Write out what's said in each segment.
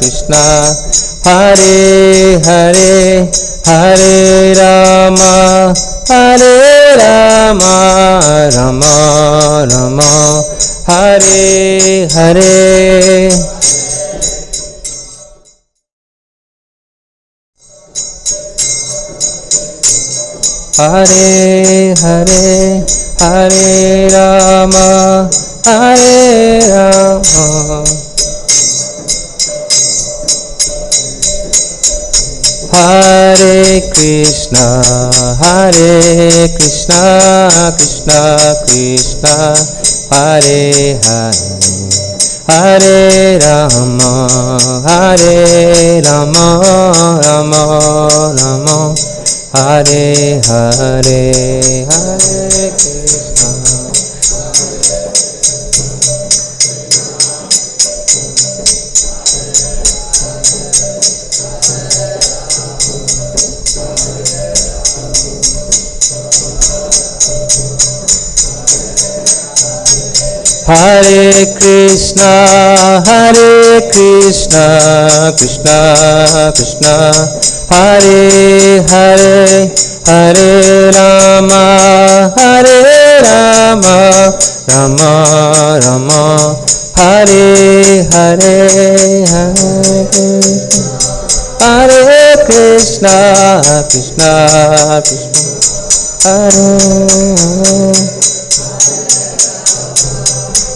Krishna, Hare Hare, Hare Rama, Hare Rama, Rama Rama, Hare Hare. Hare Hare, Hare Rama, Hare Rama. Hare Krishna, Krishna Krishna, Hare Hare, Hare Rama, Rama Rama, Hare Hare, Hare Krishna. Hare Krishna, Krishna Krishna, Hare Hare, Hare Rama, Rama Rama, Hare Hare, Hare Krishna, Krishna Hare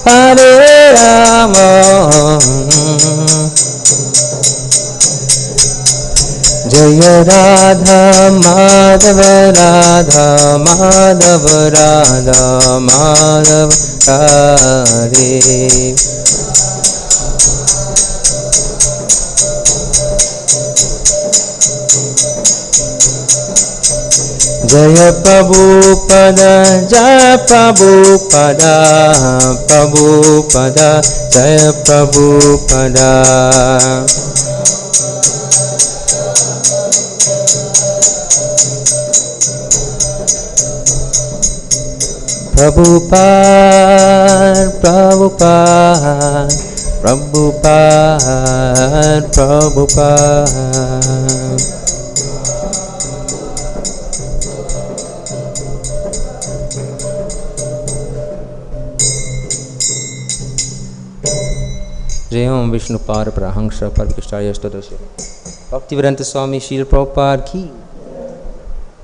Hare Rama. Jaya Radha Madhava, Radha Madhava, Radha Madhava Hare. Jaya Prabhupada, Jaya Prabhupada, Prabhupada, Jaya Prabhupada. Prabhupada, Prabhupada, Prabhupada, Prabhupada. Jai Om Vishnu Par Prahansa Parvikashaya Stadasya Bhaktivedanta Swami Srila Prabhupada ki,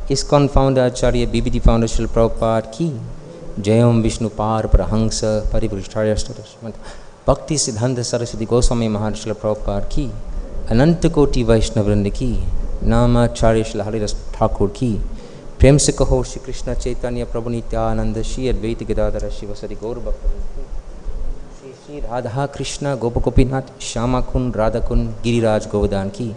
ISKCON founder Acharya BBD founder Srila Prabhupada ki, Jai Om Vishnu Par Prahansa Parvikashaya Stadasya Bhakti Siddhanta Saraswati Goswami Maharaj Srila Prabhupada ki, Ananta Koti Vaishnavrinda ki, Nama Acharya Srila Haridas Thakur ki, Prem se kaho Shri Krishna Chaitanya Prabhu Nityananda Shri Advaita Gadadhara Shivasari Gaur Bhakta Shri Radha Krishna Gopagopinath Shyamakun Radhakun Giriraj Govardhan ki,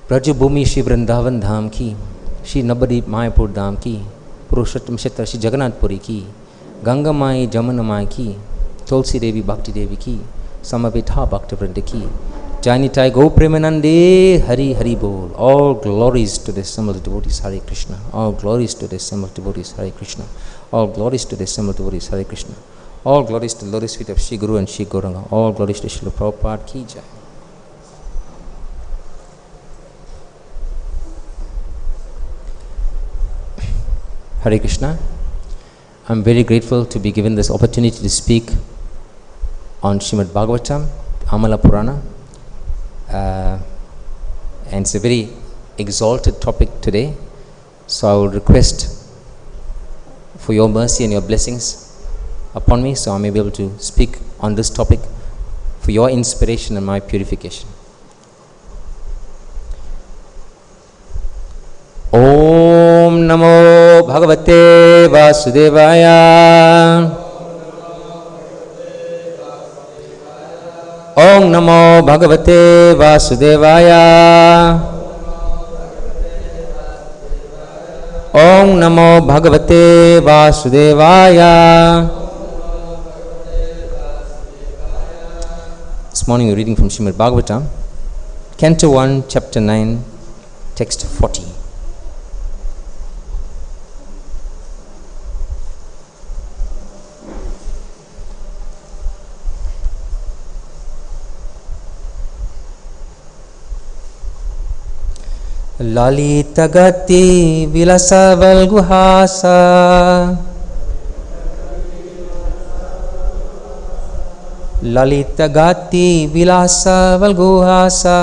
Vrajabhūmi Shri Vrindavan Dham ki, Shri Nabadip Mayapur Dham ki, Purushottam Kshetra Shri Jagannath Puri ki, Ganga Mai Jamuna Mai ki, Tulsi Devi Bhakti Devi ki, Samavita Bhakta Vrinda ki, Janitai Go Premanande Hari Hari Bol. All glories to the assembled devotees Hare Krishna. All glories to the assembled devotees Hare Krishna. All glories to the assembled devotees Hare Krishna. All glories to the lotus feet of Shri Guru and Shri Gauranga. All glories to Srila Prabhupada ki jai. Hare Krishna. I'm very grateful to be given this opportunity to speak on Srimad Bhagavatam, Amala Purana. And it's a very exalted topic today. So I will request for your mercy and your blessings upon me, so I may be able to speak on this topic for your inspiration and my purification. Om Namo Bhagavate Vasudevaya. Om Namo Bhagavate Vasudevaya. Om Namo Bhagavate Vasudevaya. This morning we're reading from Srimad Bhagavatam, Canto 1, Chapter 9, Text 40. lalita-gati-vilāsa-valguhāsa, lalita-gati-vilāsa-valguhāsa,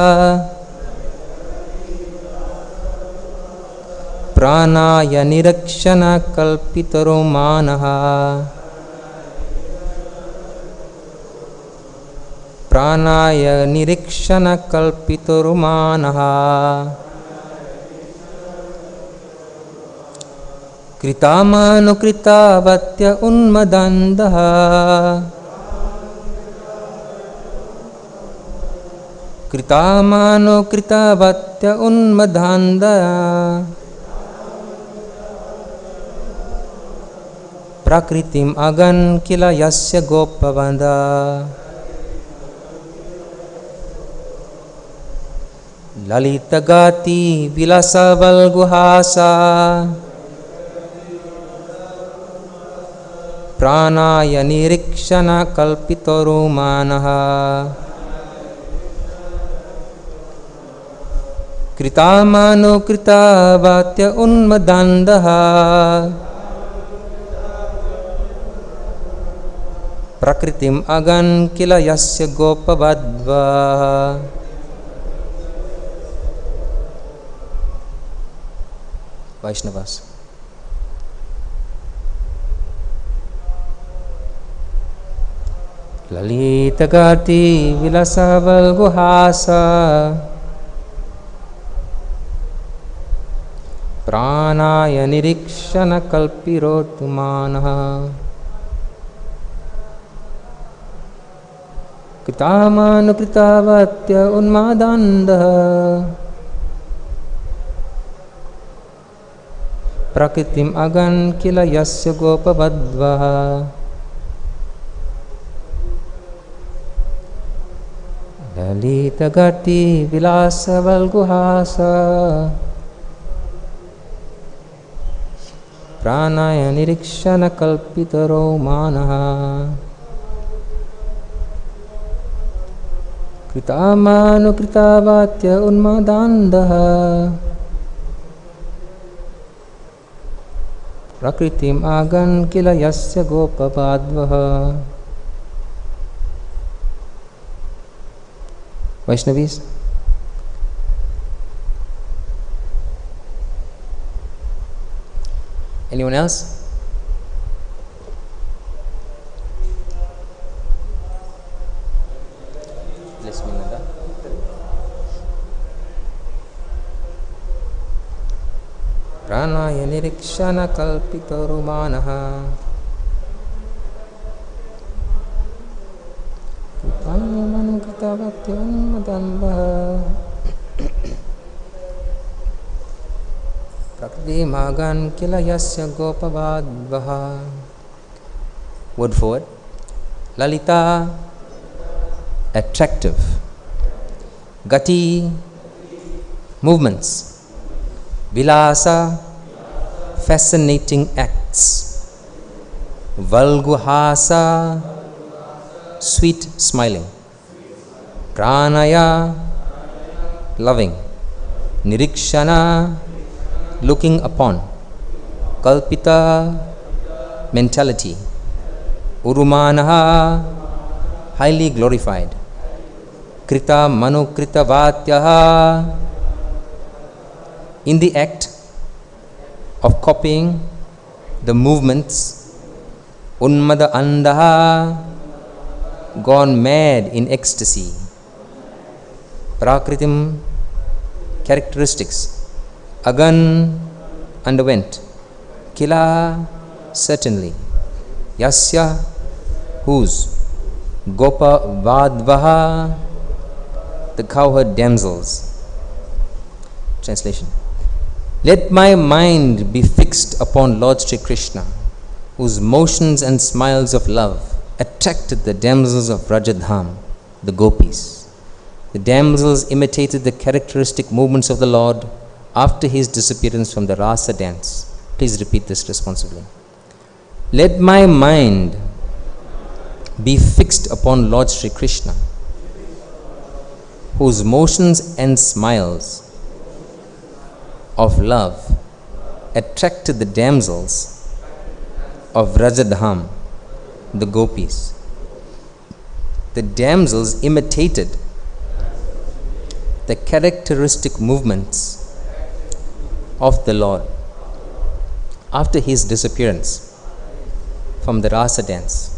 praṇaya-nirīkṣaṇa-kalpitorumānāḥ, praṇaya-nirīkṣaṇa-kalpitorumānāḥ, kṛtam anukṛtavatya unmadāndhāḥ, kṛtam anukṛtavatya unmadāndhāḥ, prakṛtim agan kila yasya gopa-vadhvaḥ, lalita-gati-vilāsa-valguhāsa, praṇaya-nirīkṣaṇa-kalpitorumānāḥ, kṛtam anukṛtavatya unmadāndhāḥ, prakṛtim agan kila yasya gopa-vadhvaḥ. Vaishnavas. Lalita-gati-vilāsa-valguhāsa, praṇaya-nirīkṣaṇa-kalpitorumānāḥ, kṛtam anukṛtavatya unmadāndhāḥ, prakṛtim agan kila yasya gopa-vadhvaḥ, lalita-gati-vilāsa-valguhāsa, praṇaya-nirīkṣaṇa-kalpitorumānāḥ, kṛtam anukṛtavatya unmadāndhāḥ, prakṛtim agan kila yasya gopa-vadhvaḥ. Vaishnavis. Anyone else? Bless me, Nanda. praṇaya-nirīkṣaṇa-kalpitorumānāḥ, anukṛtavatya unmadāndhāḥ, prakṛtim agan kila yasya gopa-vadhvaḥ. Word for word. Lalita, attractive. Gati, movements. Vilāsa, fascinating acts. Valgu-hāsa, sweet smiling. Praṇaya, loving. Nirīkṣaṇa, looking upon. Kalpita, mentality. Urumānāḥ, highly glorified. Kṛtam anukṛtavatyaḥ, in the act of copying the movements. Unmada-andhāḥ, gone mad in ecstasy. Prakṛtim, characteristics. Agan, underwent. Kila, certainly. Yasya, whose. Gopa-vadhvaḥ, the cowherd damsels. Translation. Let my mind be fixed upon Lord Śrī Kṛṣṇa, whose motions and smiles of love attracted the damsels of Vrajadhāma, the gopīs. The damsels imitated the characteristic movements of the Lord after his disappearance from the rāsa dance. Please repeat this responsively. Let my mind be fixed upon Lord Śrī Kṛṣṇa, whose motions and smiles of love attracted the damsels of Vrajadhāma, the gopīs. The damsels imitated the characteristic movements of the Lord after his disappearance from the rāsa dance.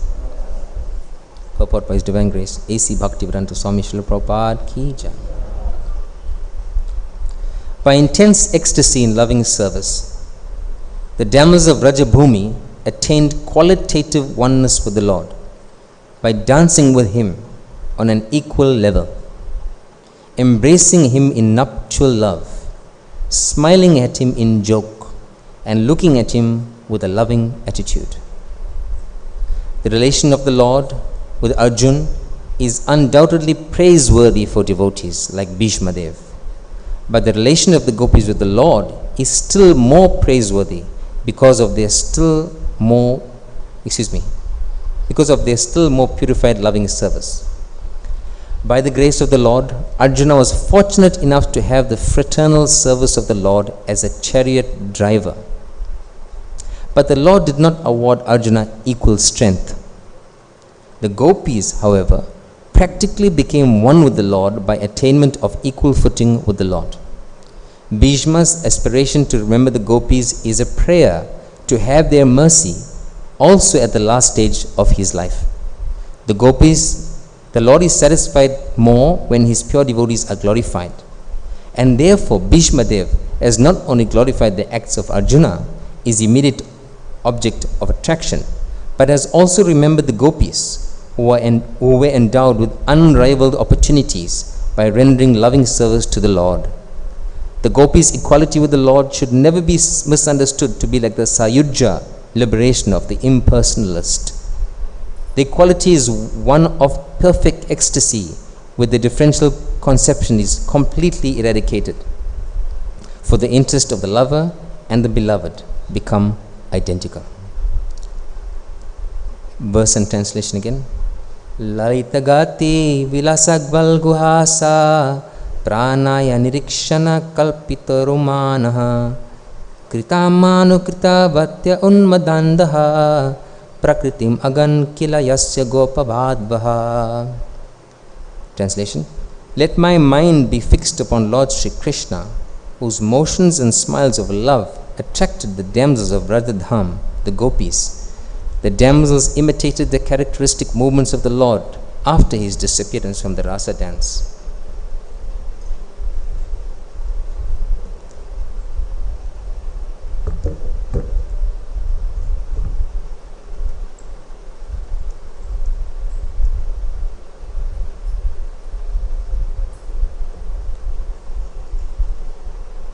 Purport by His Divine Grace, A.C. Bhaktivedanta Swami Srila Prabhupada Ki Jai. By intense ecstasy in loving service, the damsels of Vrajabhūmi attained qualitative oneness with the Lord by dancing with him on an equal level, embracing him in nuptial love, smiling at him in joke, and looking at him with a loving attitude. The relation of the Lord with Arjun is undoubtedly praiseworthy for devotees like Bhishma Dev. But the relation of the gopis with the Lord is still more praiseworthy because of their still more purified loving service. By the grace of the Lord, Arjuna was fortunate enough to have the fraternal service of the Lord as a chariot driver. But the Lord did not award Arjuna equal strength. The gopis, however, practically became one with the Lord by attainment of equal footing with the Lord. Bhishma's aspiration to remember the gopis is a prayer to have their mercy also at the last stage of his life. The Lord is satisfied more when his pure devotees are glorified. And therefore, Bhishma Dev has not only glorified the acts of Arjuna, his immediate object of attraction, but has also remembered the gopis who were endowed with unrivaled opportunities by rendering loving service to the Lord. The gopis' equality with the Lord should never be misunderstood to be like the Sayujya liberation of the impersonalist. The equality is one of perfect ecstasy, where the differential conception is completely eradicated. For the interest of the lover and the beloved become identical. Verse and translation again. Lalita-gati-vilāsa-valguhāsa praṇaya-nirīkṣaṇa-kalpitorumānāḥ kṛtam anukṛtavatya unmadāndhāḥ prakṛtim agan kila yasya gopa-vadhvaḥ. Translation. Let my mind be fixed upon Lord Śrī Kṛṣṇa, whose motions and smiles of love attracted the damsels of Vrajadhāma, the gopīs. The damsels imitated the characteristic movements of the Lord after his disappearance from the rāsa dance.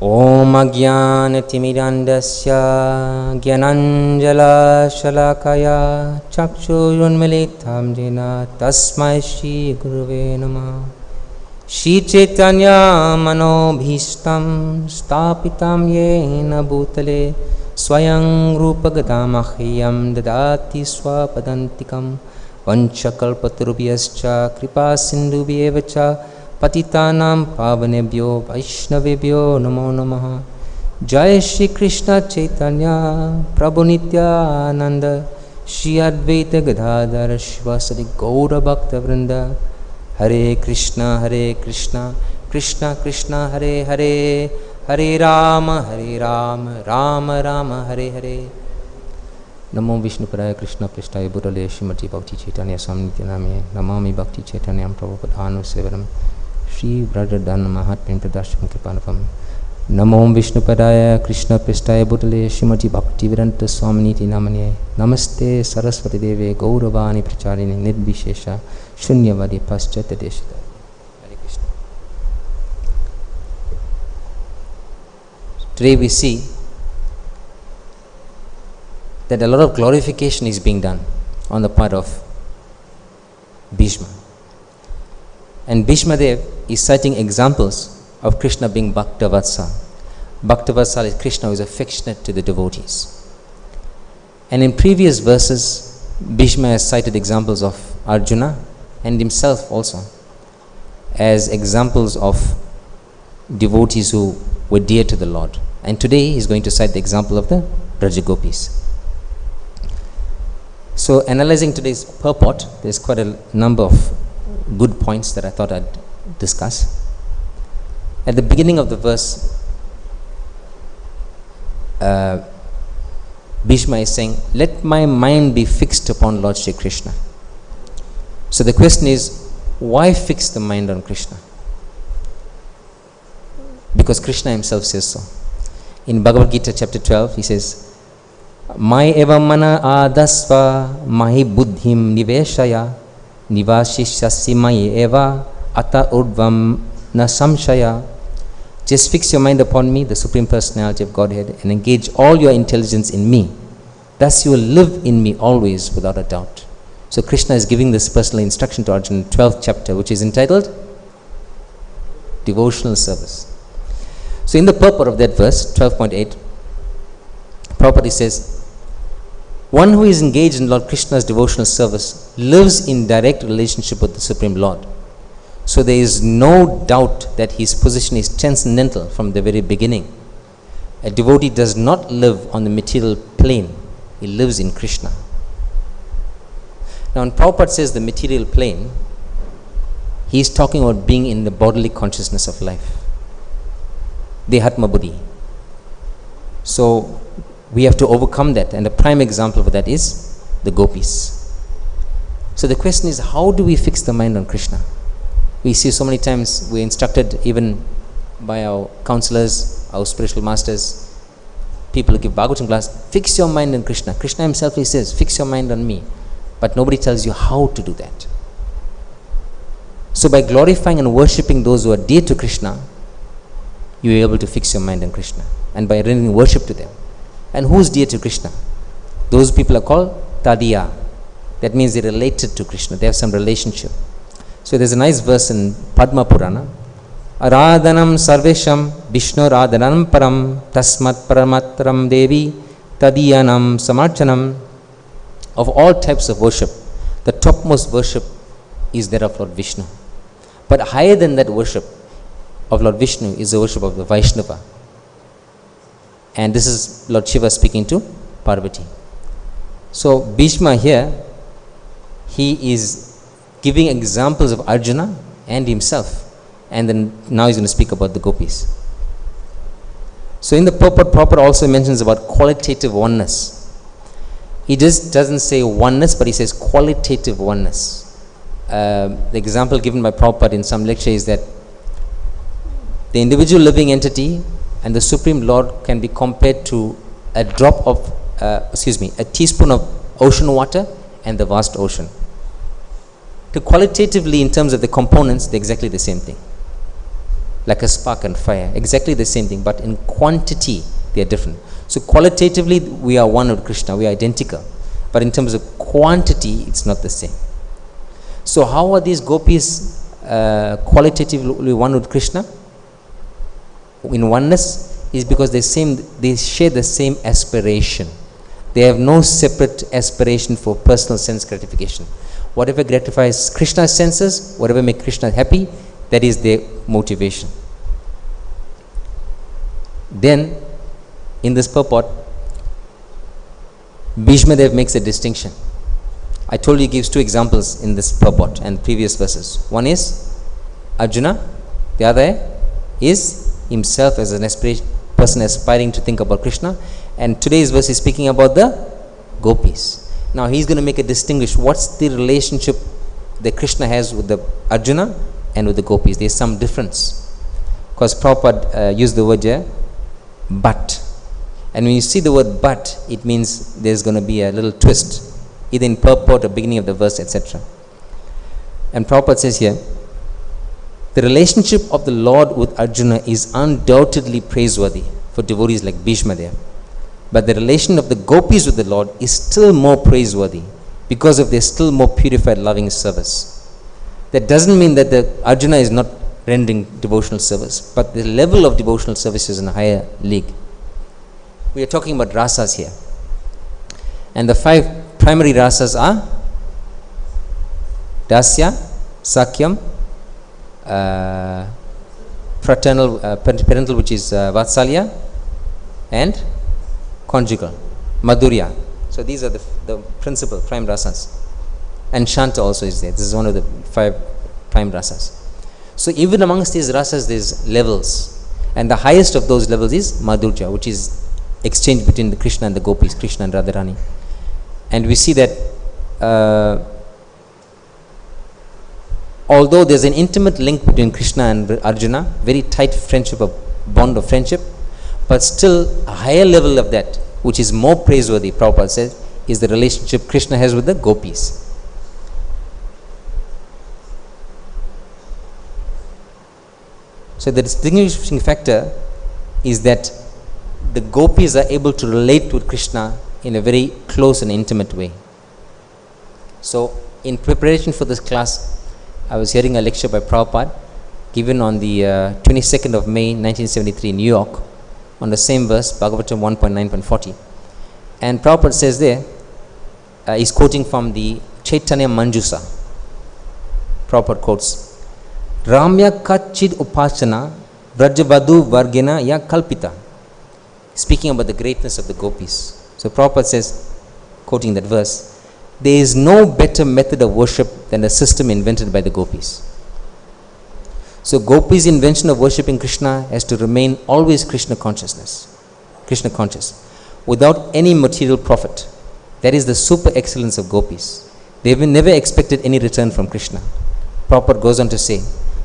Om ajñāna-timirandasya jñānanjala-shalakaya chakshurunmilitam jena tasmai Shri Gurave Namah. Shri Chaitanya manobhishtam stapitam yena bhutale swayam rupagadamahyam dadati swapadantikam vanchakalpatarubhyascha kripa sindhubhyevacha patitanam pavanebhyo vaishnavebhyo namo namaha. Jai Shri Krishna Chaitanya Prabhu Nityananda Shri Advaita Gadadhara Shivasadi Gaura Bhakta Vrinda. Hare Krishna Krishna Krishna Hare Hare, Hare Rama Rama Rama Hare Hare. Namo Vishnupadaya Krishna Prishthaya Bhutale Srimati Bhakti Chaitanya Swami Nityanamine Namami Bhakti Chaitanyam Prabhupada Sevaram Shri Vrajadhāma Mahatmya Pradasham Kripanapam. Namo Vishnupadaya Krishna Prishthaya Bhutale Srimati Bhaktivedanta Swami Nityanamine Namaste Saraswati Deve Gauravani Pracharini Nidvishesha Shunyavadi Paschata Deshita. Hare Krishna. Today we see that a lot of glorification is being done on the part of Bhishma. And Bhishma Dev is citing examples of Krishna being Bhakta-Vatsal. Bhakta-Vatsal is Krishna who is affectionate to the devotees. And in previous verses, Bhishma has cited examples of Arjuna and himself also as examples of devotees who were dear to the Lord And today he is going to cite the example of the Braja gopis. So analyzing today's purport, there is quite a number of good points that I thought I'd discuss. At the beginning of the verse, Bhishma is saying, let my mind be fixed upon Lord Śrī Kṛṣṇa. So the question is, why fix the mind on Krishna? Because Krishna himself says so. In Bhagavad Gita chapter 12, he says, Mai eva mana adasva mahi buddhim niveshaya nivashishyasi mai eva ata urdvam na samshaya. Just fix your mind upon me, the Supreme Personality of Godhead, and engage all your intelligence in me. Thus you will live in me always without a doubt. So Krishna is giving this personal instruction to Arjuna in 12th chapter, which is entitled Devotional Service. So in the purport of that verse, 12.8, Prabhupada says, one who is engaged in Lord Krishna's devotional service lives in direct relationship with the Supreme Lord. So there is no doubt that his position is transcendental from the very beginning. A devotee does not live on the material plane. He lives in Krishna. Now when Prabhupada says the material plane, he is talking about being in the bodily consciousness of life. Dehatma buddhi. So we have to overcome that, and a prime example of that is the gopis. So the question is, how do we fix the mind on Krishna? We see so many times, we're instructed even by our counselors, our spiritual masters, people who give Bhagavatam class, fix your mind on Krishna. Krishna himself, he says, fix your mind on me. But nobody tells you how to do that. So by glorifying and worshipping those who are dear to Krishna, you are able to fix your mind on Krishna. And by rendering worship to them. And who is dear to Krishna? Those people are called tadiya. That means they're related to Krishna. They have some relationship. So there's a nice verse in Padma Purana. Aradhanam sarvesham Vishnu radhanam param tasmat paramatram devi tadiyanam samarchanam. Of all types of worship, the topmost worship is that of Lord Vishnu. But higher than that worship of Lord Vishnu is the worship of the Vaishnava. And this is Lord Shiva speaking to Parvati. So Bhishma here, he is giving examples of Arjuna and himself. And then now he's going to speak about the gopis. So in the purport also mentions about qualitative oneness. He just doesn't say oneness, but he says qualitative oneness. The example given by Prabhupada in some lecture is that the individual living entity and the Supreme Lord can be compared to a drop of, a teaspoon of ocean water and the vast ocean. To qualitatively, in terms of the components, they're exactly the same thing. Like a spark and fire, exactly the same thing, but in quantity, they are different. So qualitatively, we are one with Krishna, we are identical. But in terms of quantity, it's not the same. So how are these gopis qualitatively one with Krishna? In oneness is because they share the same aspiration. They have no separate aspiration for personal sense gratification. Whatever gratifies Krishna's senses, whatever makes Krishna happy, that is their motivation. Then, in this purport, Bhishma Dev makes a distinction. I told you he gives two examples in this purport and previous verses. One is Arjuna, the other is himself as an person aspiring to think about Krishna. And today's verse is speaking about the gopis. Now he's going to make a distinguish. What's the relationship that Krishna has with the Arjuna and with the gopis? There's some difference. Because Prabhupada used the word here, but. And when you see the word but, it means there's going to be a little twist, either in purport or beginning of the verse, etc. And Prabhupada says here, the relationship of the Lord with Arjuna is undoubtedly praiseworthy for devotees like Bhishma there. But the relation of the gopis with the Lord is still more praiseworthy because of their still more purified loving service. That doesn't mean that the Arjuna is not rendering devotional service, but the level of devotional service is in a higher league. We are talking about rasas here. And the 5 primary rasas are dasya, sakyam, parental, which is vatsalya, and conjugal, madhurya. So these are the principal prime rasas. And Shanta also is there. This is one of the 5 prime rasas. So even amongst these rasas, there's levels. And the highest of those levels is madhurya, which is exchange between the Krishna and the gopis, Krishna and Radharani. And we see that although there's an intimate link between Krishna and Arjuna, very tight friendship, a bond of friendship, but still a higher level of that, which is more praiseworthy, Prabhupada says, is the relationship Krishna has with the gopis. So the distinguishing factor is that the gopis are able to relate with Krishna in a very close and intimate way. So in preparation for this class, I was hearing a lecture by Prabhupada given on the 22nd of May 1973 in New York on the same verse, Bhagavatam 1.9.40. And Prabhupada says there, he's quoting from the Chaitanya Manjusa. Prabhupada quotes, Ramya kachid upasana Vrajabhūmi ya kalpita. Speaking about the greatness of the gopis. So Prabhupada says, quoting that verse, there is no better method of worship than the system invented by the gopis. So gopis' invention of worshipping Krishna has to remain always Krishna consciousness, Krishna conscious, without any material profit. That is the super excellence of gopis. They have never expected any return from Krishna. Prabhupada goes on to say,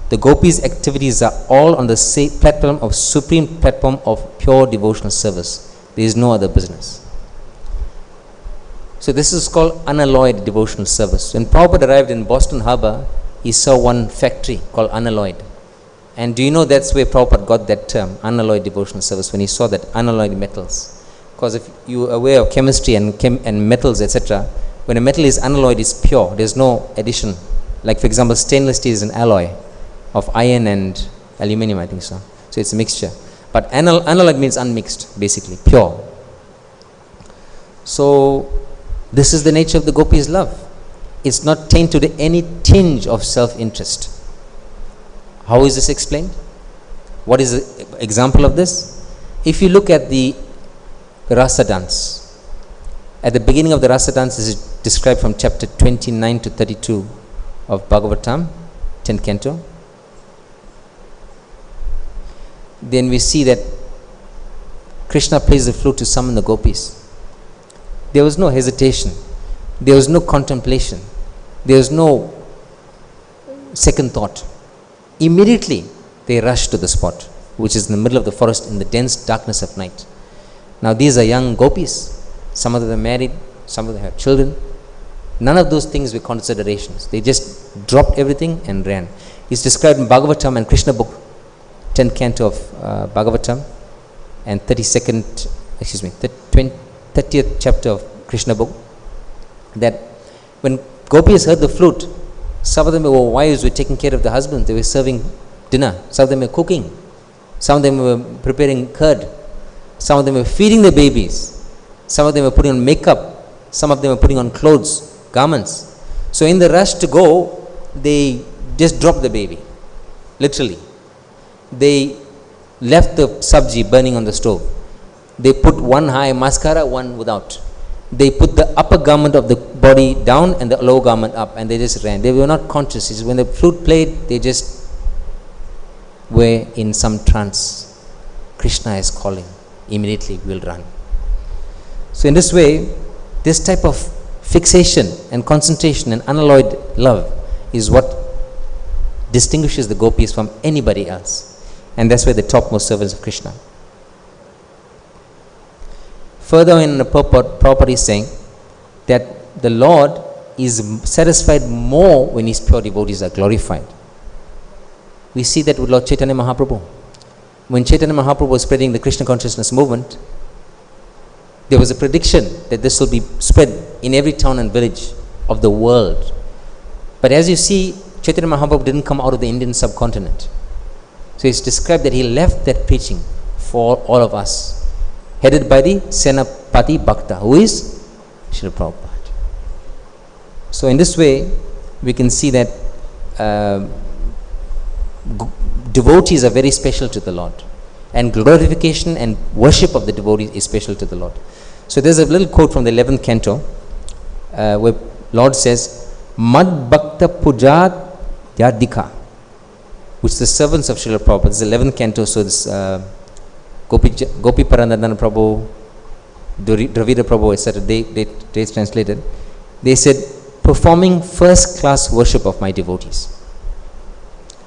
the gopis' activities are all on the same platform of supreme platform of pure devotional service. There is no other business. So this is called unalloyed devotional service. When Prabhupada arrived in Boston Harbor, he saw one factory called unalloyed. And do you know that's where Prabhupada got that term, unalloyed devotional service, when he saw that unalloyed metals? Because if you are aware of chemistry and metals, etc., when a metal is unalloyed, it's pure. There's no addition. Like for example, stainless steel is an alloy of iron and aluminum, I think so. So it's a mixture. But unalloyed means unmixed, basically, pure. So this is the nature of the gopis' love. It's not tainted to any tinge of self-interest. How is this explained? What is the example of this? If you look at the rasa dance, at the beginning of the rasa dance is described from chapter 29 to 32 of Bhagavatam, 10th canto. Then we see that Krishna plays the flute to summon the gopis. There was no hesitation. There was no contemplation. There was no second thought. Immediately, they rushed to the spot, which is in the middle of the forest in the dense darkness of night. Now, these are young gopis. Some of them are married. Some of them have children. None of those things were considerations. They just dropped everything and ran. It's described in Bhagavatam and Krishna book, 10th canto of Bhagavatam, and 30th chapter of Krishna book, that when gopis heard the flute, some of them were wives were taking care of the husbands. They were serving dinner. Some of them were cooking. Some of them were preparing curd. Some of them were feeding the babies. Some of them were putting on makeup. Some of them were putting on clothes, garments. So in the rush to go, they just dropped the baby, literally. They left the sabji burning on the stove. They put one high mascara, one without. They put the upper garment of the body down and the lower garment up, and they just ran. They were not conscious. It's when the flute played, they just were in some trance. Krishna is calling. Immediately we'll run. So in this way, this type of fixation and concentration and unalloyed love is what distinguishes the gopis from anybody else. And that's why the topmost servants of Krishna. Further in the purport, Prabhupada is saying that the Lord is satisfied more when His pure devotees are glorified. We see that with Lord Chaitanya Mahaprabhu. When Chaitanya Mahaprabhu was spreading the Krishna consciousness movement, there was a prediction that this will be spread in every town and village of the world. But as you see, Chaitanya Mahaprabhu didn't come out of the Indian subcontinent. So it's described that he left that preaching for all of us, headed by the Senapati Bhakta, who is Srila Prabhupada. So in this way, we can see that devotees are very special to the Lord. and glorification and worship of the devotee is special to the Lord. So there's a little quote from the 11th canto where Lord says, Mad Bhakta Pujat Yadika, which the servants of Srila Prabhupada, this is the 11th canto, so this Gopi Paranadhana Prabhu, Dravida Prabhu, etc., they translated, they said, performing first class worship of my devotees.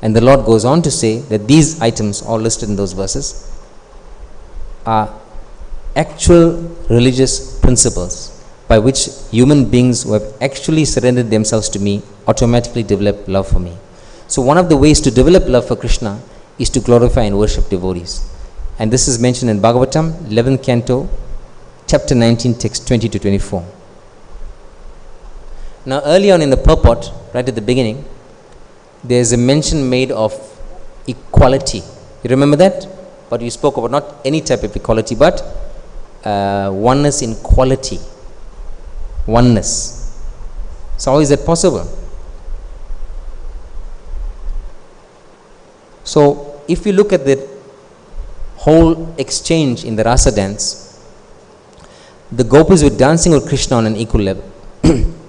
And the Lord goes on to say that these items, all listed in those verses, are actual religious principles by which human beings who have actually surrendered themselves to me automatically develop love for me. So one of the ways to develop love for Krishna is to glorify and worship devotees. And this is mentioned in Bhagavatam, 11th canto, chapter 19, text 20 to 24. Now early on in the purport, right at the beginning, there is a mention made of equality. You remember that? But you spoke about not any type of equality, but oneness in quality. Oneness. So how is that possible? So if you look at the whole exchange in the rasa dance, the gopis were dancing with Krishna on an equal level,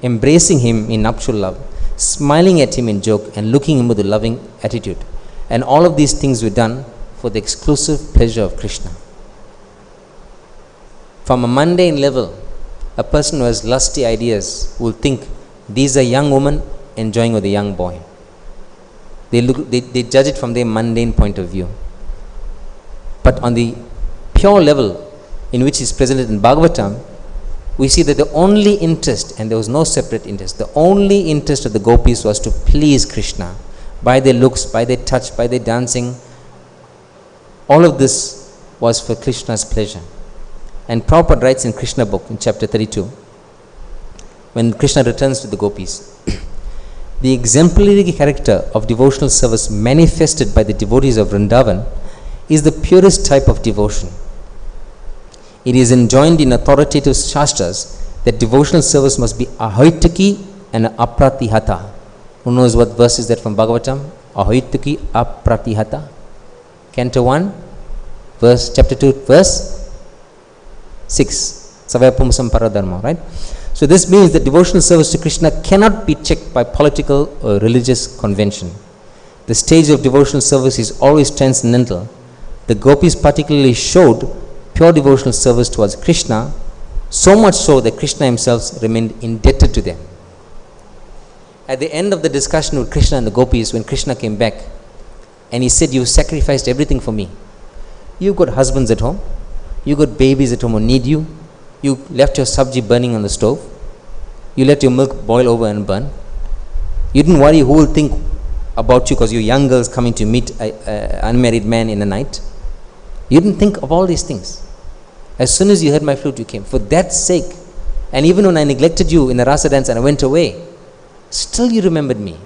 embracing him in nuptial love, smiling at him in joke, and looking at him with a loving attitude. And all of these things were done for the exclusive pleasure of Krishna. From a mundane level, a person who has lusty ideas will think these are young women enjoying with a young boy. They judge it from their mundane point of view. But on the pure level in which is presented in Bhagavatam, we see that the only interest, and there was no separate interest, the only interest of the gopis was to please Krishna by their looks, by their touch, by their dancing. All of this was for Krishna's pleasure. And Prabhupada writes in Krishna book in chapter 32, when Krishna returns to the gopis, the exemplary character of devotional service manifested by the devotees of Vrindavan is the purest type of devotion. It is enjoined in authoritative shastras that devotional service must be ahoitaki and apratihata. Who knows what verse is that from Bhagavatam? Ahoitaki apratihata. Canto 1, chapter 2, verse 6. Savayapumsam paradharma, right? So this means that devotional service to Krishna cannot be checked by political or religious convention. The stage of devotional service is always transcendental. The gopis particularly showed pure devotional service towards Krishna, so much so that Krishna himself remained indebted to them. At the end of the discussion with Krishna and the gopis, when Krishna came back and he said, "You sacrificed everything for me. You've got husbands at home, you got babies at home who need you, you left your sabji burning on the stove, you let your milk boil over and burn, you didn't worry who will think about you because you're young girls coming to meet an unmarried man in the night. You didn't think of all these things. As soon as you heard my flute, you came. For that sake, and even when I neglected you in the rasa dance and I went away, still you remembered me.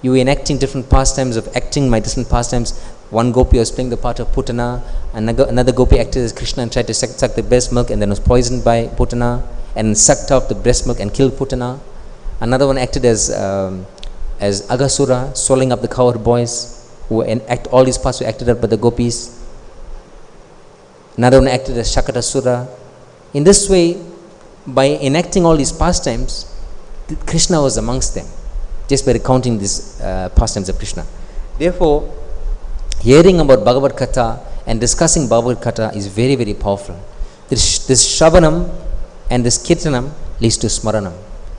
You were enacting different pastimes of acting my different pastimes. One gopi was playing the part of Putana, another gopi acted as Krishna and tried to suck the breast milk and then was poisoned by Putana and sucked out the breast milk and killed Putana. Another one acted as Agasura, swallowing up the cowherd boys, all these parts were acted out by the gopis. Another one acted as Shakatasura. In this way, by enacting all these pastimes, Krishna was amongst them, just by recounting these pastimes of Krishna. Therefore, hearing about Bhagavad Katha and discussing Bhagavad Katha is very, very powerful. This Shravanam and this Kirtanam leads to Smaranam,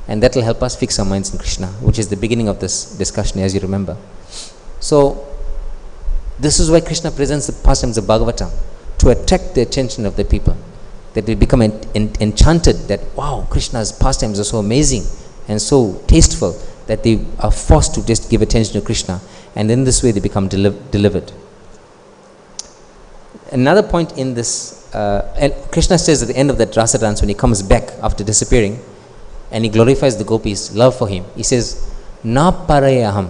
and that will help us fix our minds in Krishna, which is the beginning of this discussion, as you remember. So, this is why Krishna presents the pastimes of Bhagavatam, to attract the attention of the people, that they become enchanted that, wow, Krishna's pastimes are so amazing and so tasteful that they are forced to just give attention to Krishna, and in this way they become delivered. Another point in this, and Krishna says at the end of that rasa dance, when he comes back after disappearing and he glorifies the gopis' love for him, he says, Na parayaham.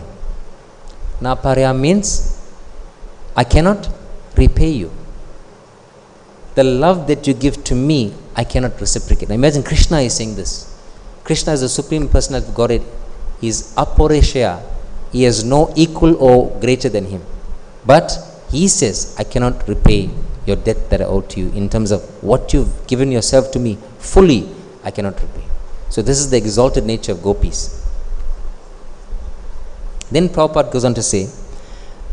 Na paraya means, I cannot repay you. The love that you give to me, I cannot reciprocate. Now imagine Krishna is saying this. Krishna is the Supreme Personality of Godhead. He is apareshaya. He has no equal or greater than him. But He says, I cannot repay your debt that I owe to you in terms of what you've given yourself to me fully. I cannot repay. So this is the exalted nature of gopis. Then Prabhupada goes on to say,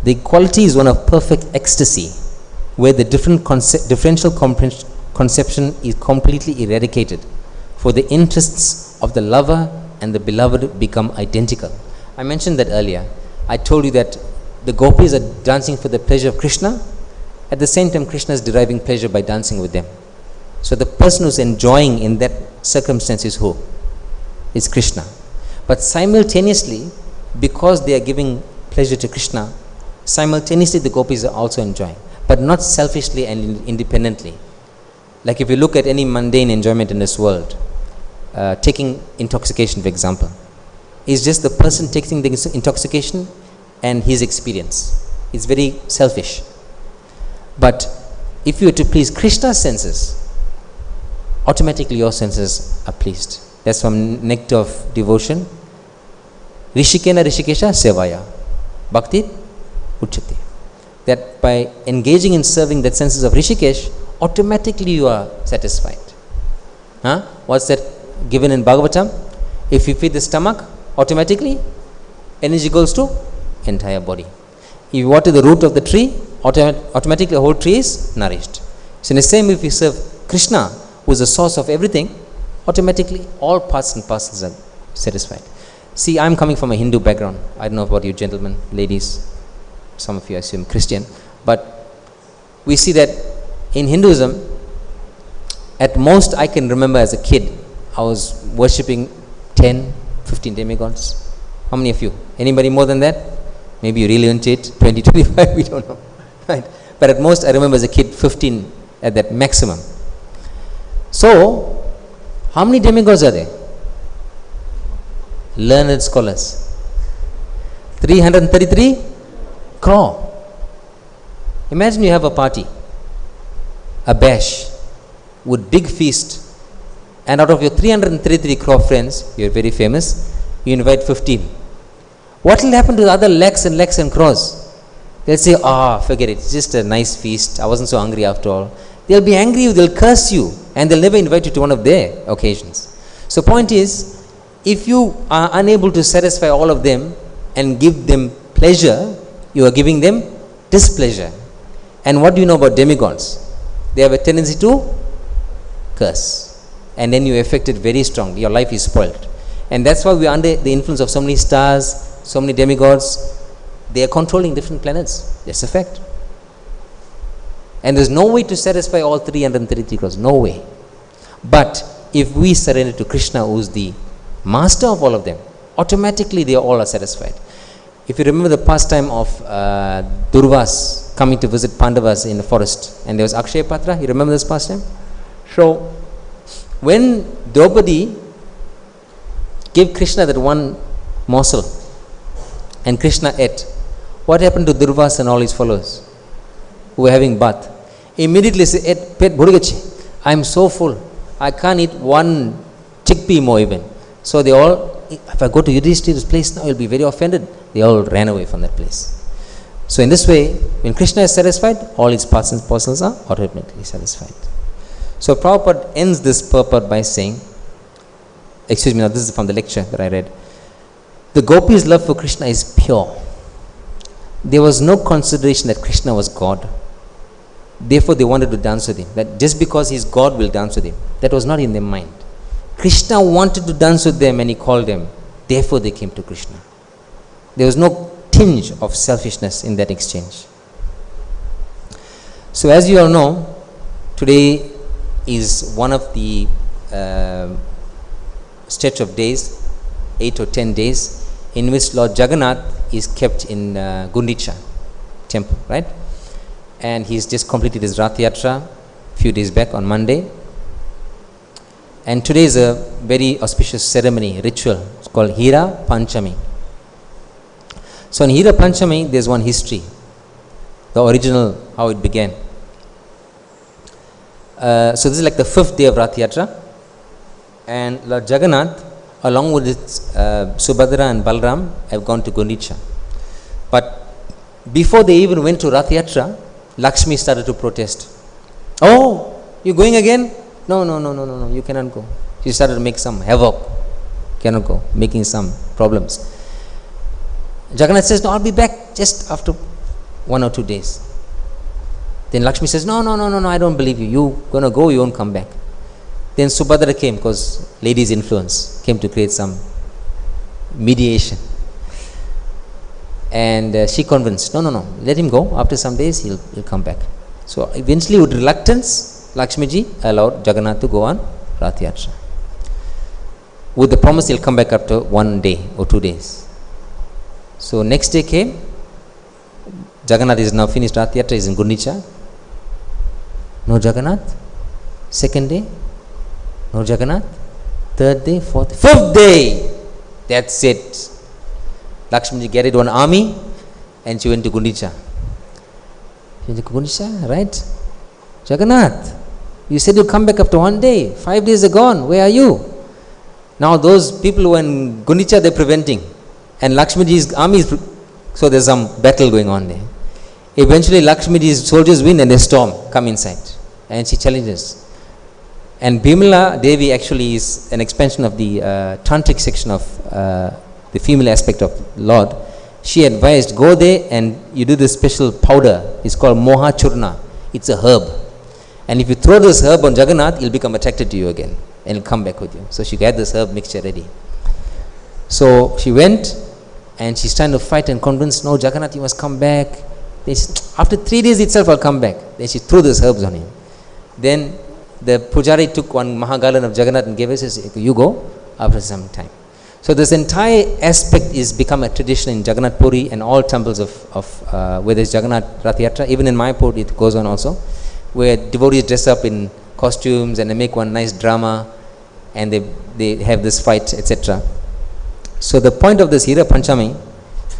the quality is one of perfect ecstasy, where the differential conception is completely eradicated, for the interests of the lover and the beloved become identical. I mentioned that earlier. I told you that the gopis are dancing for the pleasure of Krishna. At the same time, Krishna is deriving pleasure by dancing with them. So the person who's enjoying in that circumstance is who? Is Krishna. But simultaneously, because they are giving pleasure to Krishna, simultaneously the gopis are also enjoying, but not selfishly and independently. Like if you look at any mundane enjoyment in this world, taking intoxication for example, is just the person taking the intoxication and his experience. It's very selfish. But if you were to please Krishna's senses, automatically your senses are pleased. That's from Nectar of Devotion. Rishikena Rishikesha Sevaya Bhakti Uchati. That by engaging in serving the senses of Rishikesh, automatically you are satisfied. What's that given in Bhagavatam? If you feed the stomach, automatically energy goes to entire body. If you water the root of the tree, automatically the whole tree is nourished. So in the same way, if you serve Krishna, who is the source of everything, automatically all parts and parcels are satisfied. See, I'm coming from a Hindu background. I don't know about you gentlemen, ladies, some of you I assume Christian, but we see that in Hinduism, at most I can remember as a kid, I was worshipping 10, 15 demigods. How many of you? Anybody more than that? Maybe you really into it, 20, 25, we don't know. Right? But at most I remember as a kid 15 at that maximum. So, how many demigods are there? Learned scholars. 333 crore. Imagine you have a party, a bash, with big feast, and out of your 333 crore friends, you're very famous, you invite 15. What will happen to the other lakhs and crores? They'll say, forget it, it's just a nice feast, I wasn't so hungry after all. They'll be angry, they'll curse you, and they'll never invite you to one of their occasions. So point is, if you are unable to satisfy all of them and give them pleasure, you are giving them displeasure. And what do you know about demigods? They have a tendency to curse. And then you affect it very strongly. Your life is spoiled. And that's why we are under the influence of so many stars, so many demigods. They are controlling different planets. That's a fact. And there's no way to satisfy all 333 crores. No way. But if we surrender to Krishna, who is the master of all of them, automatically they all are satisfied. If you remember the pastime of Durvas coming to visit Pandavas in the forest, and there was Akshaya Patra, you remember this pastime? So, when Draupadi gave Krishna that one morsel, and Krishna ate, what happened to Durvas and all his followers who were having bath? Immediately said, I am so full, I can't eat one chickpea more even. So they all, if I go to Yudhishthira's place now, you'll be very offended. They all ran away from that place. So in this way, when Krishna is satisfied, all his parts and parcels are automatically satisfied. So Prabhupada ends this purport by saying, this is from the lecture that I read. The gopis' love for Krishna is pure. There was no consideration that Krishna was God. Therefore they wanted to dance with him. That just because he is God, will dance with him. That was not in their mind. Krishna wanted to dance with them and he called them. Therefore they came to Krishna. There was no tinge of selfishness in that exchange. So as you all know, today is one of the stretch of days, 8 or 10 days, in which Lord Jagannath is kept in Gundicha temple, right? And he's just completed his Rath Yatra a few days back on Monday. And today is a very auspicious ceremony, ritual. It's called Hira Panchami. So in Hira Panchami, there's one history, the original, how it began. So this is like the 5th day of Rath Yatra. And Lord Jagannath, along with Subhadra and Balram, have gone to Gundicha. But before they even went to Rath Yatra, Lakshmi started to protest. Oh, you're going again? No, you cannot go. She started to make some havoc. Cannot go, making some problems. Jagannath says, no, I'll be back just after 1 or 2 days. Then Lakshmi says, no, I don't believe you. You're going to go, you won't come back. Then Subhadra came, because ladies' influence came to create some mediation. And she convinced, no, let him go. After some days, he'll come back. So eventually, with reluctance, Lakshmi ji allowed Jagannath to go on Rath Yatra, with the promise he'll come back after 1 day or 2 days. So next day came. Jagannath is now finished. Rath Yatra is in Gundicha. No Jagannath. Second day, no Jagannath. Third day, fourth, fifth day. That's it. Lakshmi ji carried one army and she went to Gundicha. She went to Gundicha, right? Jagannath, you said you'll come back after 1 day. 5 days are gone. Where are you? Now those people who are in Gundicha, they're preventing. And Lakshmi ji's army is, so there's some battle going on there. Eventually Lakshmi ji's soldiers win and they storm, come inside. And she challenges. And Bhimala Devi actually is an expansion of the tantric section of the female aspect of Lord. She advised, go there and you do this special powder. It's called Moha Churna. It's a herb. And if you throw this herb on Jagannath, he'll become attracted to you again. And he'll come back with you. So she got this herb mixture ready. So she went and she's trying to fight and convince, no, Jagannath, you must come back. Then she, after 3 days itself, I'll come back. Then she threw these herbs on him. Then the pujari took one Mahagalan of Jagannath and gave it, says, you go after some time. So this entire aspect is become a tradition in Jagannath Puri and all temples of whether it's Jagannath Rath Yatra, even in Mayapur it goes on also, where devotees dress up in costumes and they make one nice drama and they have this fight, etc. So the point of this Hira Panchami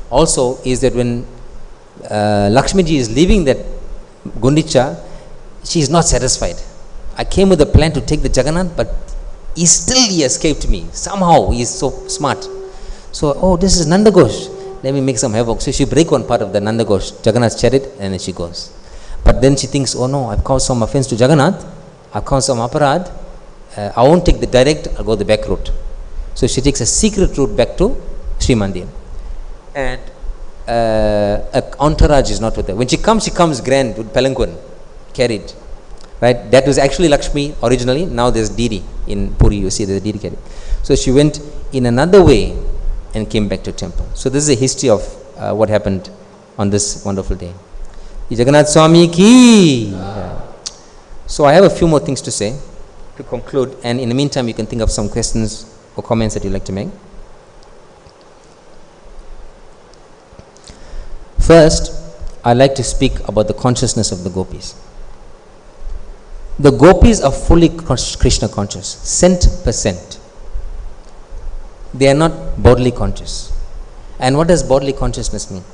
also is that when Lakshmi ji is leaving that Gundicha, she is not satisfied. I came with a plan to take the Jagannath, but he escaped me. Somehow he is so smart. So, oh, this is Nanda Ghosh. Let me make some havoc. So she break one part of the Nanda Ghosh, Jagannath's chariot, and then she goes. But then she thinks, oh no, I've caused some offense to Jagannath. I've caused some aparad. I won't take the direct, I'll go the back route. So she takes a secret route back to Sri Mandir. And a entourage is not with her. When she comes grand with palanquin, carried. Right? That was actually Lakshmi originally. Now there's Didi in Puri. You see there's a Didi carried. So she went in another way and came back to temple. So this is a history of what happened on this wonderful day. Jagannath Swami ki. So I have a few more things to say to conclude, and in the meantime you can think of some questions or comments that you'd like to make. First, I'd like to speak about the consciousness of the gopis. The gopis are fully Krishna conscious, 100%. They are not bodily conscious. And what does bodily consciousness mean?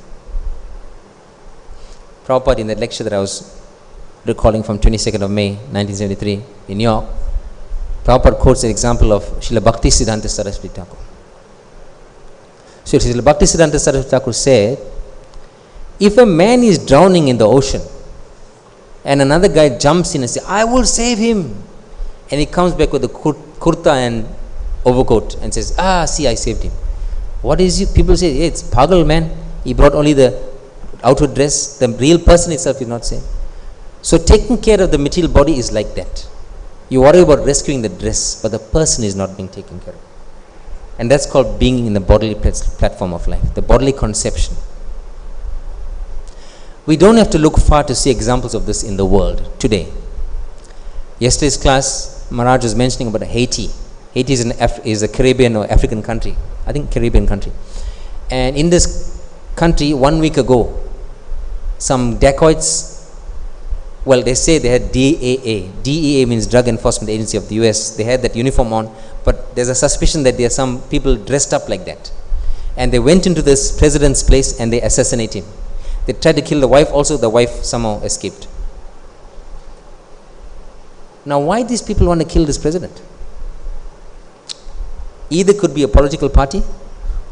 Prabhupada, in that lecture that I was recalling from 22nd of May 1973 in New York, Prabhupada quotes the example of Srila Bhakti Siddhanta Saraswati Thakur. So Srila Bhakti Siddhanta Saraswati Thakur said, if a man is drowning in the ocean and another guy jumps in and says, I will save him, and he comes back with a kurta and overcoat and says, see, I saved him. What is it? People say, hey, it's pagal, man. He brought only the outward dress. The real person itself is not saved. So taking care of the material body is like that. You worry about rescuing the dress, but the person is not being taken care of. And that's called being in the bodily platform of life, the bodily conception. We don't have to look far to see examples of this in the world today. Yesterday's class, Maharaj was mentioning about Haiti. Haiti is a Caribbean or African country. I think Caribbean country. And in this country, 1 week ago, some dacoits, well, they say they had DEA. DEA means Drug Enforcement Agency of the US. They had that uniform on, but there's a suspicion that there are some people dressed up like that. And they went into this president's place and they assassinated him. They tried to kill the wife also. The wife somehow escaped. Now, why these people want to kill this president? Either could be a political party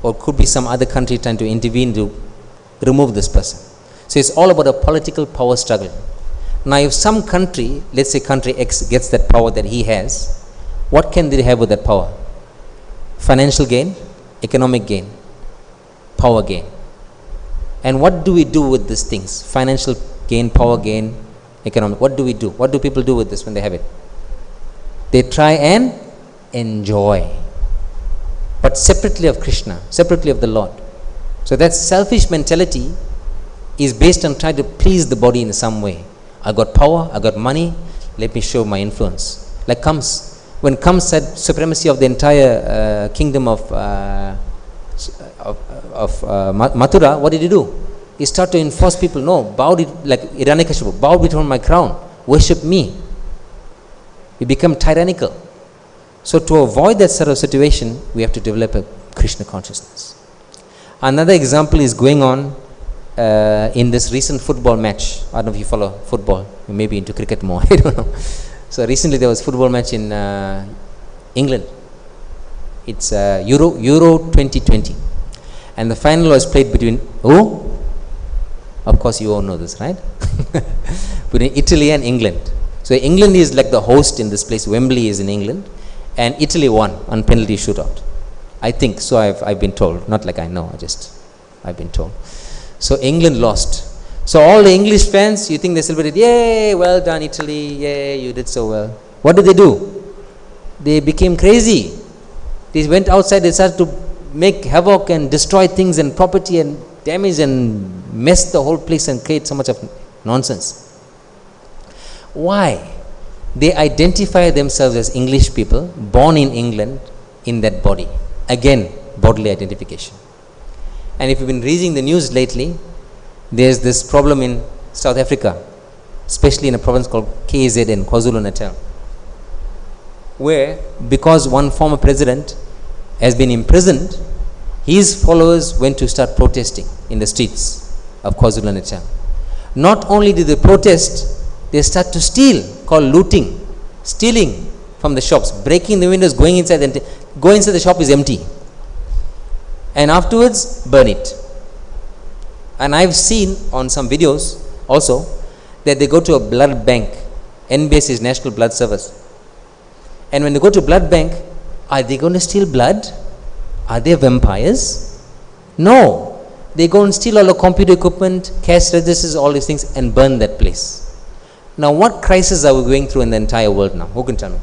or could be some other country trying to intervene to remove this person. So it's all about a political power struggle. Now if some country, let's say country X, gets that power that he has, what can they have with that power? Financial gain, economic gain, power gain. And what do we do with these things? Financial gain, power gain, economic. What do we do? What do people do with this when they have it? They try and enjoy, but separately of Krishna, separately of the Lord. So that selfish mentality is based on trying to please the body in some way. I got power, I got money, let me show my influence. Like Kams, when Kams had supremacy of the entire kingdom of Mathura, what did he do? He started to enforce people, no, bow like Hiranyakashipu, bow before my crown, worship me. He become tyrannical. So to avoid that sort of situation, we have to develop a Krishna consciousness. Another example is going on in this recent football match. I don't know if you follow football, you may be into cricket more, I don't know. So recently there was a football match in England. It's Euro 2020. And the final was played between who? Of course you all know this, right? Between Italy and England. So England is like the host in this place. Wembley is in England. And Italy won on penalty shootout. I think, so I've been told. Not like I know, I've been told. So England lost. So all the English fans, you think they celebrated, yay, well done Italy, yay, you did so well. What did they do? They became crazy. They went outside, they started to make havoc and destroy things and property and damage and mess the whole place and create so much of nonsense. Why? They identify themselves as English people, born in England, in that body. Again, bodily identification. And if you've been reading the news lately, there's this problem in South Africa, especially in a province called KZN, KwaZulu-Natal, where because one former president has been imprisoned, his followers went to start protesting in the streets of KwaZulu-Natal. Not only did they protest, they start to steal, called looting, stealing from the shops, breaking the windows, going inside the shop is empty. And afterwards, burn it. And I've seen on some videos also that they go to a blood bank. NBS is National Blood Service. And when they go to blood bank, are they going to steal blood? Are they vampires? No. They go and steal all the computer equipment, cash registers, all these things, and burn that place. Now what crisis are we going through in the entire world now? Who can tell me?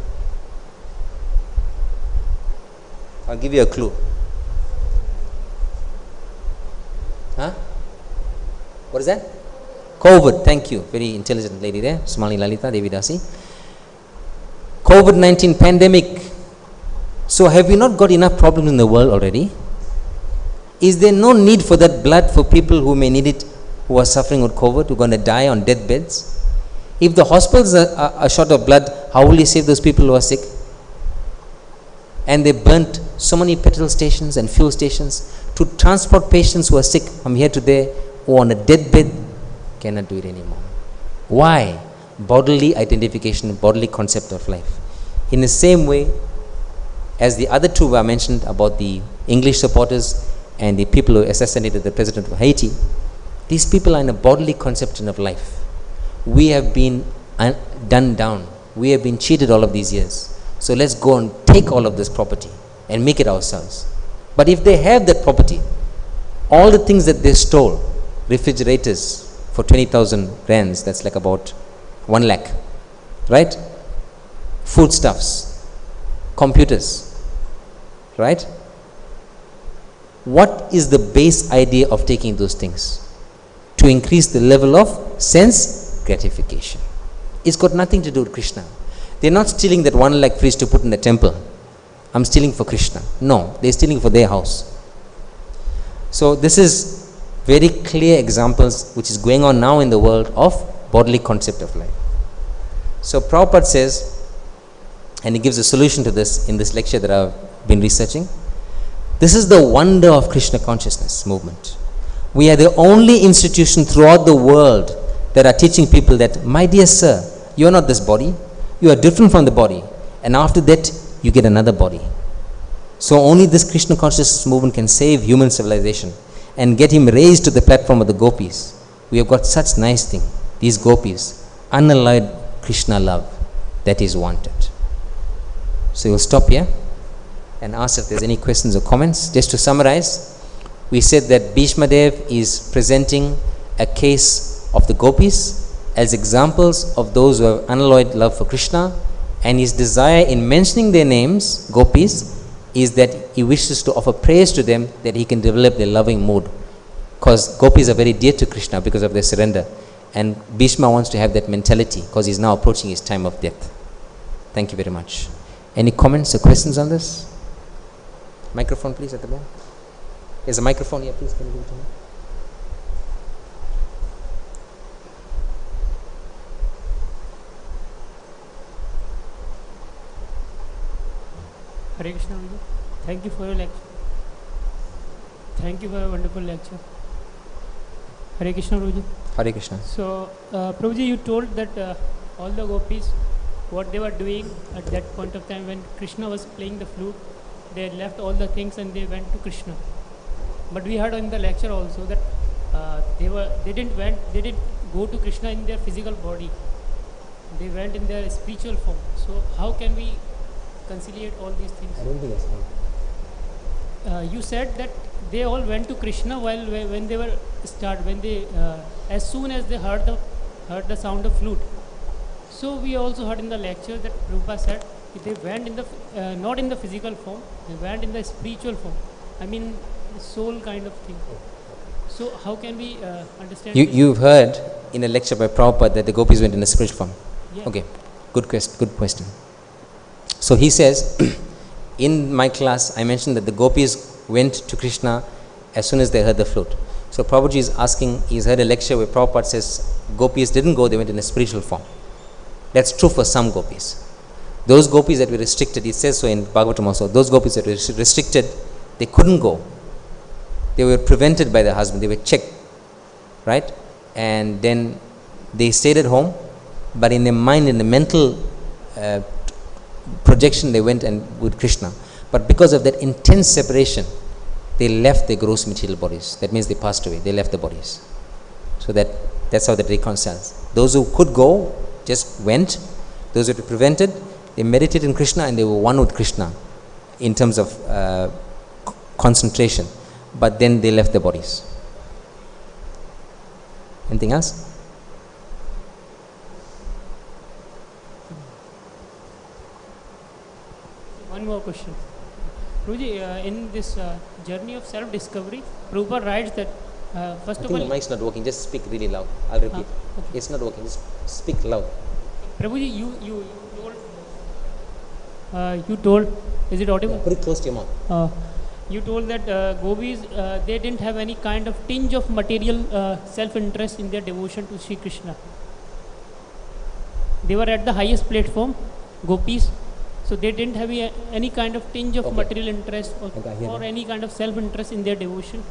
I'll give you a clue. Huh? What is that? COVID. Thank you. Very intelligent lady there. Smali lalita-gati-vilāsa-valguhāsa. COVID-19 pandemic. So have we not got enough problems in the world already? Is there no need for that blood for people who may need it, who are suffering with COVID, who are going to die on deathbeds? If the hospitals are short of blood, how will you save those people who are sick? And they burnt so many petrol stations and fuel stations to transport patients who are sick from here to there, who are on a deathbed, cannot do it anymore. Why? Bodily identification, bodily concept of life. In the same way as the other two were mentioned about the English supporters and the people who assassinated the president of Haiti, these people are in a bodily conception of life. We have been done down. We have been cheated all of these years. So let's go and take all of this property and make it ourselves. But if they have that property, all the things that they stole, refrigerators for 20,000 rands, that's like about 1 lakh, right? Foodstuffs, computers, right? What is the base idea of taking those things? To increase the level of sense gratification. It's got nothing to do with Krishna. They're not stealing that 1 lakh fish to put in the temple. I'm stealing for Krishna. No, they're stealing for their house. So this is very clear examples which is going on now in the world of bodily concept of life. So Prabhupada says, and he gives a solution to this in this lecture that I've been researching. This is the wonder of Krishna consciousness movement. We are the only institution throughout the world that are teaching people that, my dear sir, you are not this body. You are different from the body. And after that, you get another body. So only this Krishna consciousness movement can save human civilization and get him raised to the platform of the gopīs. we have got such nice thing. These gopis, unalloyed Krishna love, that is wanted. So we'll stop here and ask if there's any questions or comments. Just to summarize, we said that Bhishma Dev is presenting a case of the gopis as examples of those who have unalloyed love for Krishna, and his desire in mentioning their names, gopis, is that he wishes to offer praise to them that he can develop their loving mood. Because gopis are very dear to Krishna because of their surrender. And Bhishma wants to have that mentality because he's now approaching his time of death. Thank you very much. Any comments or questions on this? Microphone please at the back. There's a microphone here, please. Can you give it to me? Hare Krishna, Prabhuji. Thank you for your lecture. Thank you for a wonderful lecture. Hare Krishna, Prabhuji. Hare Krishna. So, Prabhuji, you told that all the gopis, what they were doing at that point of time when Krishna was playing the flute, they left all the things and they went to Krishna. But we heard in the lecture also that they didn't go to Krishna in their physical body. They went in their spiritual form. So, how can we conciliate all these things? I don't think that's right. You said that they all went to Krishna when they were as soon as they heard the sound of flute. So we also heard in the lecture that Prabhupada said they went in the not in the physical form, they went in the spiritual form. I mean, soul kind of thing. So how can we understand? You've heard in a lecture by Prabhupada that the gopis went in a spiritual form. Yeah. Okay, good question. So he says, in my class I mentioned that the gopis went to Krishna as soon as they heard the flute. So Prabhuji is asking, he's heard a lecture where Prabhupada says gopis didn't go, they went in a spiritual form. That's true for some gopis. Those gopis that were restricted, it says so in Bhagavatam also, those gopis that were restricted, they couldn't go. They were prevented by their husband, they were checked, right? And then they stayed at home, but in their mind, in the mental projection, they went and with Krishna. But because of that intense separation, they left their gross material bodies. That means they passed away, they left the bodies. So that's how that reconciles. Those who could go just went. Those who were prevented, they meditated in Krishna and they were one with Krishna in terms of concentration. But then they left the bodies. Anything else? One more question. Prabhuji, in this journey of self-discovery, Prabhupada writes that first of all... the mic's not working, just speak really loud. I'll repeat. Okay. It's not working, just speak loud. Prabhuji, you told, is it audible? Yeah, put it close to your mouth. You told that gopis, they didn't have any kind of tinge of material self-interest in their devotion to Sri Krishna. They were at the highest platform, gopis, so they didn't have any kind of tinge of material interest or any kind of self-interest in their devotion.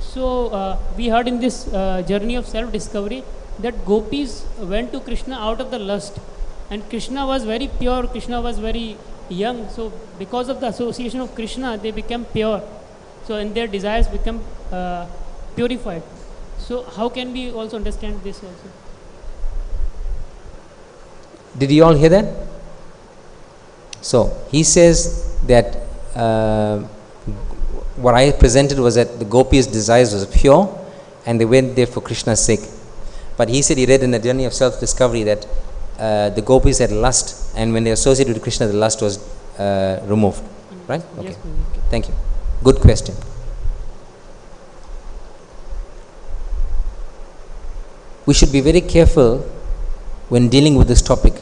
So we heard in this journey of self-discovery that gopis went to Krishna out of the lust, and Krishna was very pure, Krishna was very young, so because of the association of Krishna they became pure, so and their desires become purified. So how can we also understand this also? Did you all hear that? So he says that what I presented was that the gopis' desires was pure and they went there for Krishna's sake. But he said he read in the journey of self-discovery that the gopis had lust, and when they associated with Krishna, the lust was removed. Right? Okay. Yes, Thank you. Good question. We should be very careful when dealing with this topic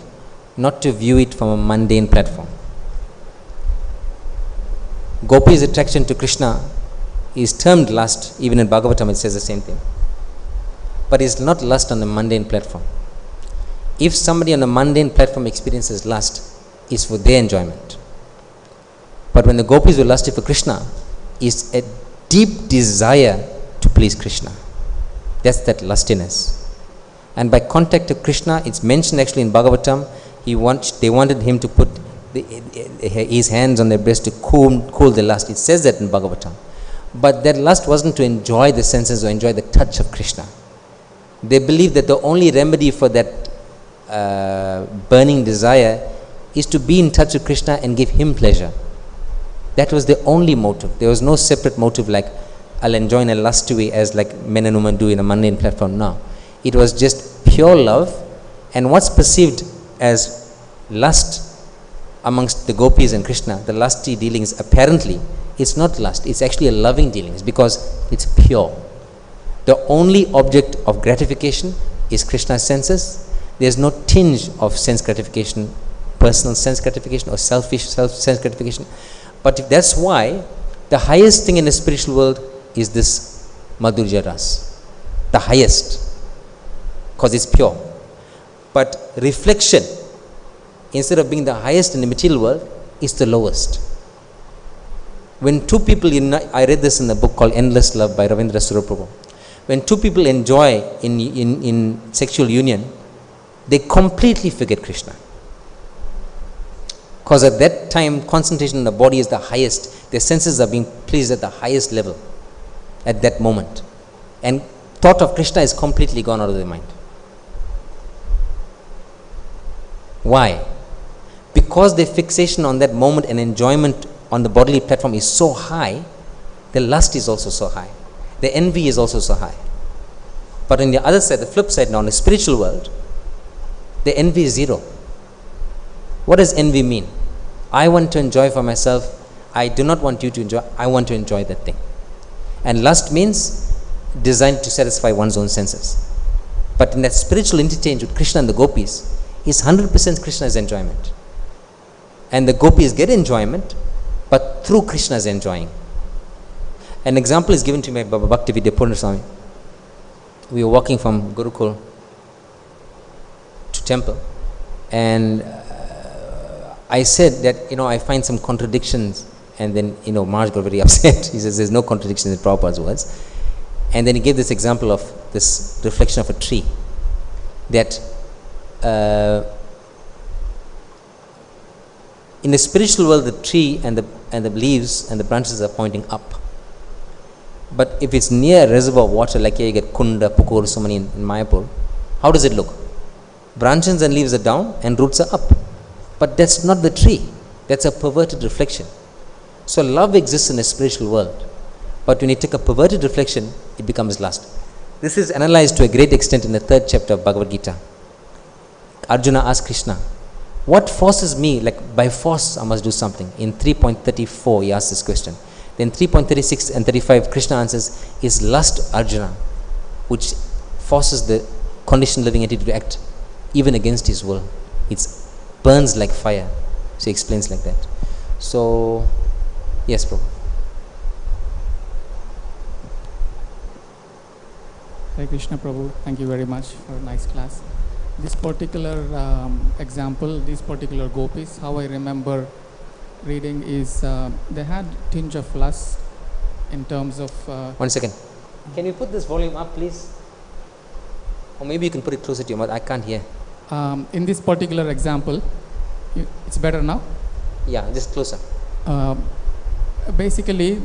not to view it from a mundane platform. Gopi's attraction to Krishna is termed lust. Even in Bhagavatam it says the same thing. But it's not lust on the mundane platform. If somebody on a mundane platform experiences lust, it's for their enjoyment. But when the gopis were lusty for Krishna, it's a deep desire to please Krishna. That's that lustiness. And by contact to Krishna, it's mentioned actually in Bhagavatam, they wanted him to put his hands on their breast to cool the lust. It says that in Bhagavatam. But that lust wasn't to enjoy the senses or enjoy the touch of Krishna. They believe that the only remedy for that burning desire is to be in touch with Krishna and give him pleasure. That was the only motive. There was no separate motive like I'll enjoy in a lust way as like men and women do in a mundane platform. No. It was just pure love, and what's perceived as lust amongst the gopis and Krishna, the lusty dealings, apparently it's not lust, it's actually a loving dealings because it's pure. The only object of gratification is Krishna's senses. There's no tinge of sense gratification, personal sense gratification or selfish sense gratification. But that's why the highest thing in the spiritual world is this madhurya ras, the highest, because it's pure. But reflection, instead of being the highest in the material world, is the lowest. When two people unite, I read this in a book called Endless Love by Ravindra Suraprabhu. When two people enjoy in sexual union, they completely forget Krishna. Because at that time, concentration in the body is the highest. Their senses are being pleased at the highest level at that moment. And thought of Krishna is completely gone out of their mind. Why? Because their fixation on that moment and enjoyment on the bodily platform is so high, the lust is also so high. The envy is also so high. But on the other side, the flip side now, in the spiritual world, the envy is zero. What does envy mean? I want to enjoy for myself. I do not want you to enjoy. I want to enjoy that thing. And lust means designed to satisfy one's own senses. But in that spiritual interchange with Krishna and the gopis, is 100% Krishna's enjoyment. And the gopis get enjoyment, but through Krishna's enjoying. An example is given to me by Bhaktivedanta Purna Swami. We were walking from Gurukul to temple, and I said that, I find some contradictions, and then, Maharaj got very upset. He says, there's no contradictions in Prabhupada's words. And then he gave this example of this reflection of a tree, that in the spiritual world, the tree and the leaves and the branches are pointing up. But if it's near a reservoir of water, like here you get Kunda, Pukur, so many in Mayapur, how does it look? Branches and leaves are down and roots are up. But that's not the tree. That's a perverted reflection. So love exists in the spiritual world. But when you take a perverted reflection, it becomes lust. This is analyzed to a great extent in the 3rd chapter of Bhagavad Gita. Arjuna asked Krishna, what forces me, like by force I must do something? In 3.34 he asks this question. Then 3.36 and 35 Krishna answers, is lust, Arjuna, which forces the conditioned living entity to act even against his will. It burns like fire. So he explains like that. So, yes, Prabhu. Hare Krishna Prabhu, thank you very much for a nice class. This particular example, these particular gopis, how I remember reading is they had tinge of lust in terms of... 1 second. Can you put this volume up, please? Or maybe you can put it closer to your mouth. I can't hear. In this particular example, it's better now? Yeah, just closer. Basically,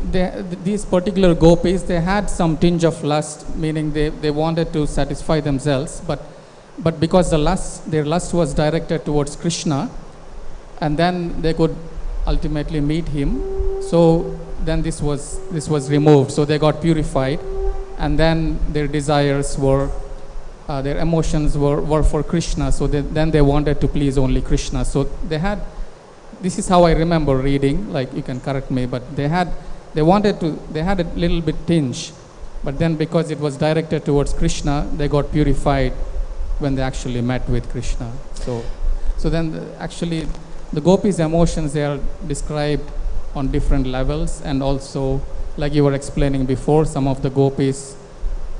these particular gopis, they had some tinge of lust, meaning they wanted to satisfy themselves, but because their lust was directed towards Krishna, and then they could ultimately meet him, so then this was removed, so they got purified, and then their desires were, their emotions were for Krishna, so then they wanted to please only Krishna. So they had, this is how I remember reading, like you can correct me, but they had a little bit tinge, but then because it was directed towards Krishna, they got purified when they actually met with Krishna. So then actually the gopis' emotions, they are described on different levels, and also like you were explaining before, some of the gopis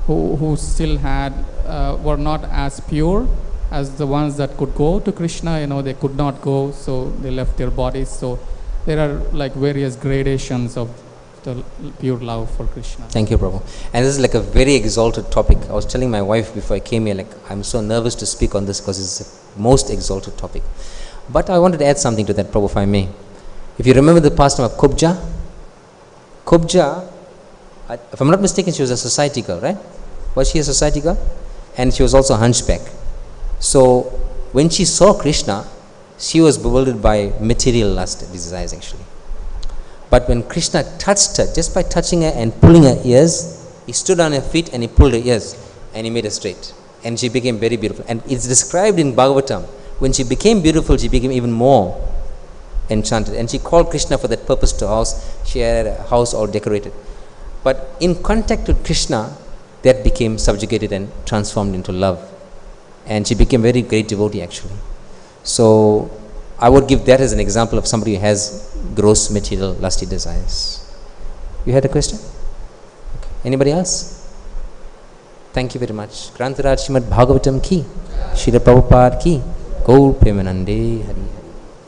who still were not as pure as the ones that could go to Krishna, they could not go, so they left their bodies. So there are like various gradations of the pure love for Krishna. Thank you, Prabhu. And this is like a very exalted topic. I was telling my wife before I came here, like I'm so nervous to speak on this because it's the most exalted topic. But I wanted to add something to that, Prabhu, if I may. If you remember the pastime of Kubja, if I'm not mistaken, she was a society girl, right? Was she a society girl? and she was also a hunchback. So when she saw Krishna, she was bewildered by material lust, desires actually. But when Krishna touched her, just by touching her and pulling her ears, he stood on her feet and he pulled her ears and he made her straight. And she became very beautiful. And it's described in Bhagavatam. When she became beautiful, she became even more enchanted. And she called Krishna for that purpose to house. She had a house all decorated. But in contact with Krishna, that became subjugated and transformed into love. And she became a very great devotee actually. So I would give that as an example of somebody who has gross material lusty desires. You had a question? Okay. Anybody else? Thank you very much. Grantaraj Srimad Bhagavatam ki, Srila Prabhupada ki, Gaur Premanande Hari.